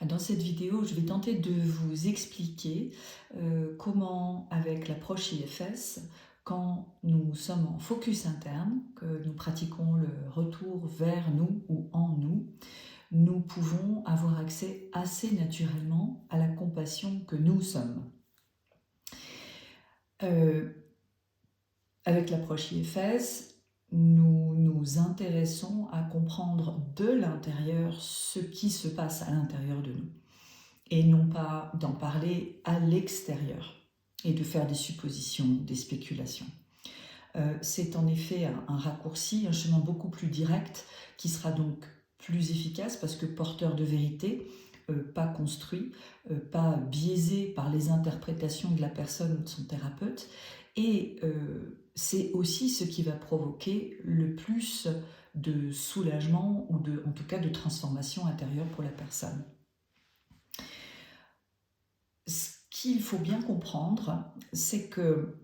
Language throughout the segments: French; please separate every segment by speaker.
Speaker 1: Dans cette vidéo, je vais tenter de vous expliquer comment, avec l'approche IFS, quand nous sommes en focus interne, que nous pratiquons le retour vers nous ou en nous, nous pouvons avoir accès assez naturellement à la compassion que nous sommes. Avec l'approche IFS, nous nous intéressons à comprendre de l'intérieur ce qui se passe à l'intérieur de nous et non pas d'en parler à l'extérieur et de faire des suppositions, des spéculations. C'est en effet un raccourci, un chemin beaucoup plus direct qui sera donc plus efficace parce que porteur de vérité, pas construit, pas biaisé par les interprétations de la personne ou de son thérapeute. Et c'est aussi ce qui va provoquer le plus de soulagement ou en tout cas de transformation intérieure pour la personne. Ce qu'il faut bien comprendre, c'est que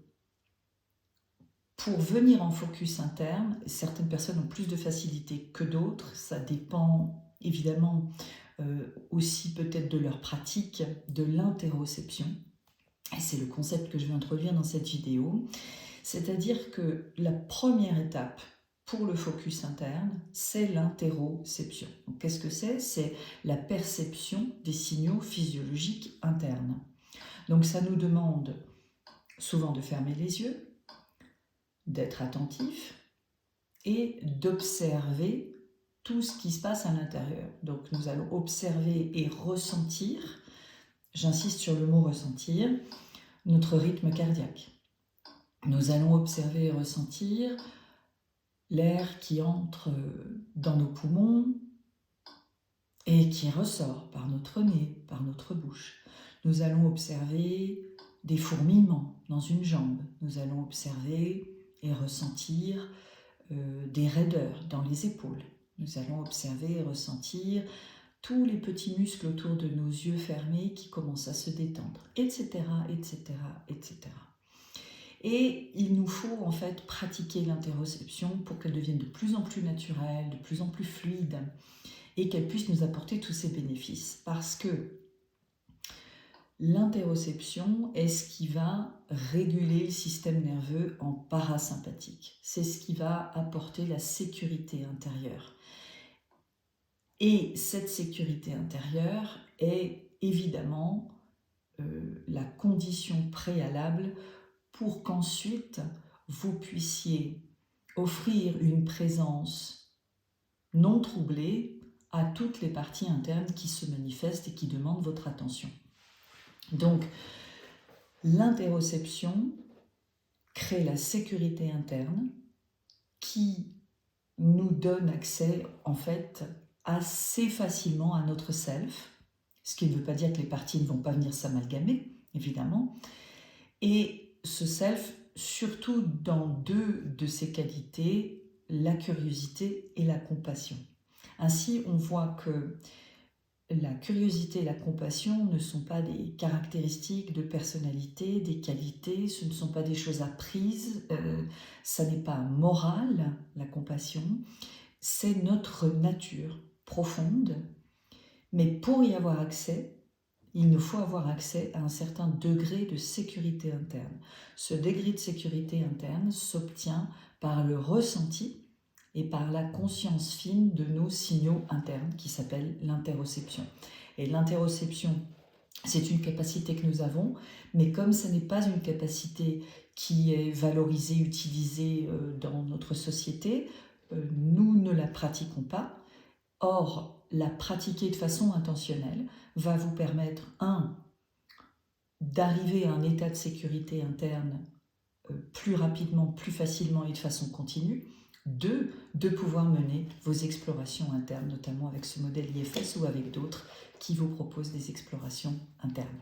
Speaker 1: pour venir en focus interne, certaines personnes ont plus de facilité que d'autres, ça dépend évidemment aussi peut-être de leur pratique, de l'interoception. Et c'est le concept que je vais introduire dans cette vidéo. C'est-à-dire que la première étape pour le focus interne, c'est l'interoception. Qu'est-ce que c'est? C'est la perception des signaux physiologiques internes. Donc ça nous demande souvent de fermer les yeux, d'être attentif et d'observer tout ce qui se passe à l'intérieur. Donc nous allons observer et ressentir, j'insiste sur le mot ressentir, notre rythme cardiaque. Nous allons observer et ressentir l'air qui entre dans nos poumons et qui ressort par notre nez, par notre bouche. Nous allons observer des fourmillements dans une jambe. Nous allons observer et ressentir des raideurs dans les épaules. Nous allons observer et ressentir tous les petits muscles autour de nos yeux fermés qui commencent à se détendre, etc., etc., etc. Et il nous faut en fait pratiquer l'interoception pour qu'elle devienne de plus en plus naturelle, de plus en plus fluide et qu'elle puisse nous apporter tous ces bénéfices. Parce que l'interoception est ce qui va réguler le système nerveux en parasympathique. C'est ce qui va apporter la sécurité intérieure. Et cette sécurité intérieure est évidemment la condition préalable pour qu'ensuite vous puissiez offrir une présence non troublée à toutes les parties internes qui se manifestent et qui demandent votre attention. Donc, l'interoception crée la sécurité interne qui nous donne accès en fait assez facilement à notre self, ce qui ne veut pas dire que les parties ne vont pas venir s'amalgamer, évidemment, et ce self, surtout dans deux de ses qualités, la curiosité et la compassion. Ainsi, on voit que la curiosité et la compassion ne sont pas des caractéristiques de personnalité, des qualités, ce ne sont pas des choses apprises, ça n'est pas moral, la compassion, c'est notre nature profonde, mais pour y avoir accès, il nous faut avoir accès à un certain degré de sécurité interne. Ce degré de sécurité interne s'obtient par le ressenti et par la conscience fine de nos signaux internes qui s'appelle l'interoception. Et l'interoception, c'est une capacité que nous avons, mais comme ce n'est pas une capacité qui est valorisée, utilisée dans notre société, nous ne la pratiquons pas. Or, la pratiquer de façon intentionnelle va vous permettre, d'arriver à un état de sécurité interne plus rapidement, plus facilement et de façon continue. 2, de pouvoir mener vos explorations internes, notamment avec ce modèle IFS ou avec d'autres qui vous proposent des explorations internes.